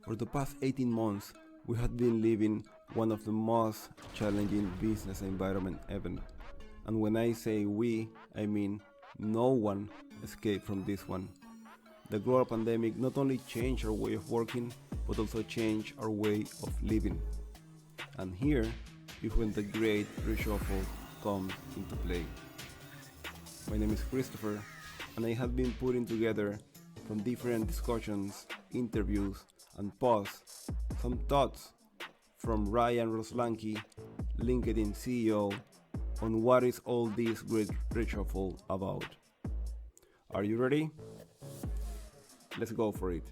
For the past 18 months, we have been living one of the most challenging business environment ever. And when I say we, I mean no one escaped from this one. The global pandemic not only changed our way of working, but also changed our way of living. And here is when the Great Reshuffle comes into play. My name is Christopher, and I have been putting together from different discussions, interviews, and posts some thoughts from Ryan Roslansky, LinkedIn CEO, on what is all this Great Reshuffle about. Are you ready? Let's go for it.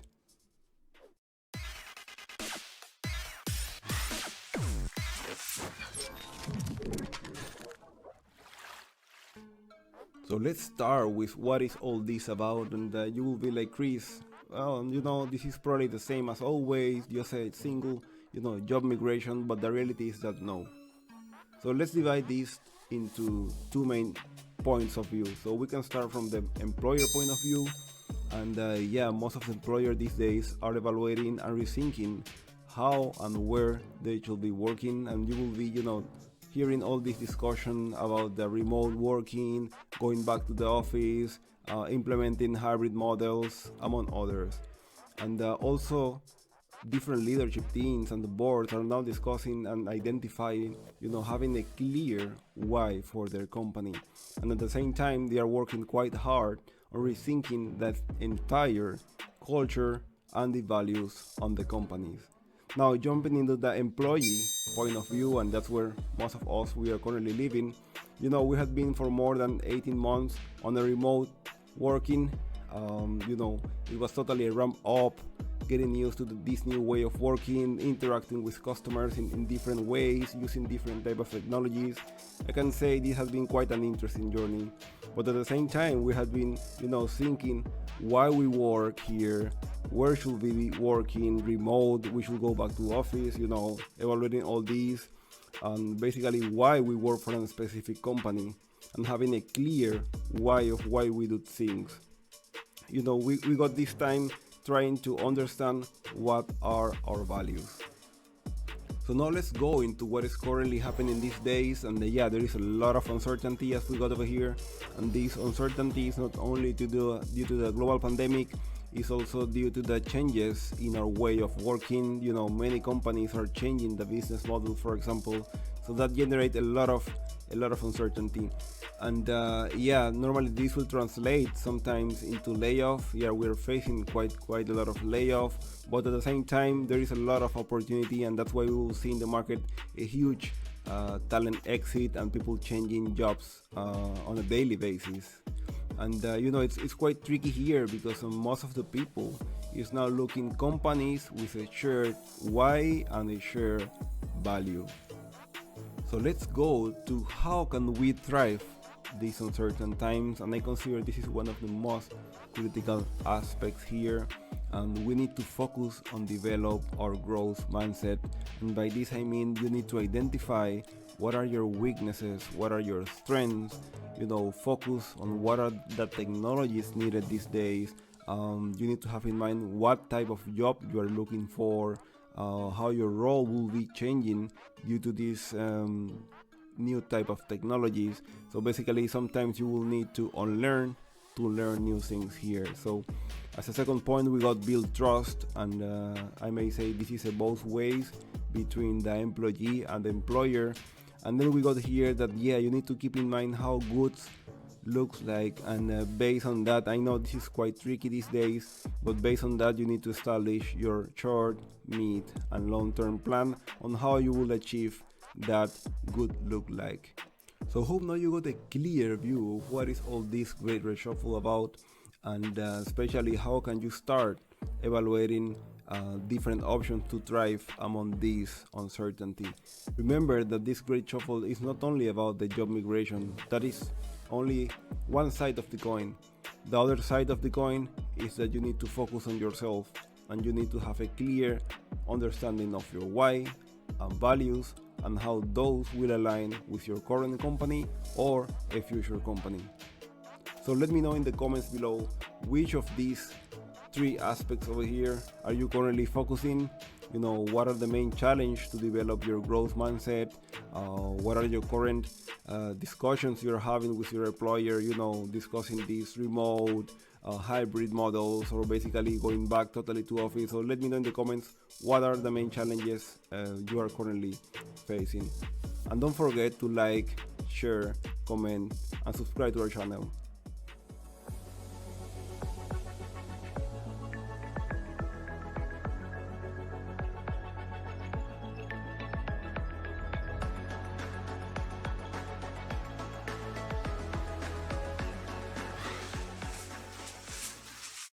So let's start with what is all this about, and you will be like, Chris, well, this is probably the same as always, just a single, job migration, but the reality is that no. So let's divide this into two main points of view. So we can start from the employer point of view, and most of the employers these days are evaluating and rethinking how and where they should be working, and you will be, hearing all this discussion about the remote working, going back to the office, implementing hybrid models, among others. And also, different leadership teams and the boards are now discussing and identifying, having a clear why for their company. And at the same time, they are working quite hard on rethinking that entire culture and the values on the companies. Now, jumping into the employee point of view, and that's where most of us we are currently living. We have been for more than 18 months on a remote working. It was totally a ramp up, getting used to this new way of working, interacting with customers in different ways, using different type of technologies. I can say this has been quite an interesting journey. But at the same time, we have been, thinking why we work here, where should we be working, remote, we should go back to office, evaluating all these, and basically why we work for a specific company, and having a clear why of why we do things. We got this time trying to understand what are our values. So now let's go into what is currently happening these days, and there is a lot of uncertainty as we got over here, and this uncertainty is not only due to the global pandemic, it's also due to the changes in our way of working. Many companies are changing the business model, for example, so that generates a lot of uncertainty. And normally this will translate sometimes into layoff. We're facing quite a lot of layoff, but at the same time there is a lot of opportunity, and that's why we will see in the market a huge talent exit and people changing jobs on a daily basis. And it's quite tricky here because most of the people is now looking companies with a shared why and a shared value. So let's go to how can we thrive these uncertain times, and I consider this is one of the most critical aspects here, and we need to focus on develop our growth mindset. And by this I mean you need to identify what are your weaknesses, what are your strengths, focus on what are the technologies needed these days. You need to have in mind what type of job you are looking for, how your role will be changing due to this new type of technologies. So basically sometimes you will need to unlearn to learn new things here. So as a second point, we got build trust, and I may say this is a both ways between the employee and the employer. And then we got here that you need to keep in mind how goods looks like, and based on that, I know this is quite tricky these days, but based on that you need to establish your short, mid and long-term plan on how you will achieve that good look like. So hope now you got a clear view of what is all this Great Reshuffle about, and especially how can you start evaluating different options to thrive among this uncertainty. Remember that this Great Shuffle is not only about the job migration, that is only one side of the coin. The other side of the coin is that you need to focus on yourself, and you need to have a clear understanding of your why and values, and how those will align with your current company or a future company. So let me know in the comments below which of these three aspects over here are you currently focusing? What are the main challenge to develop your growth mindset? What are your current discussions you're having with your employer, discussing these remote hybrid models, or basically going back totally to office? So let me know in the comments what are the main challenges you are currently facing. And don't forget to like, share, comment, and subscribe to our channel.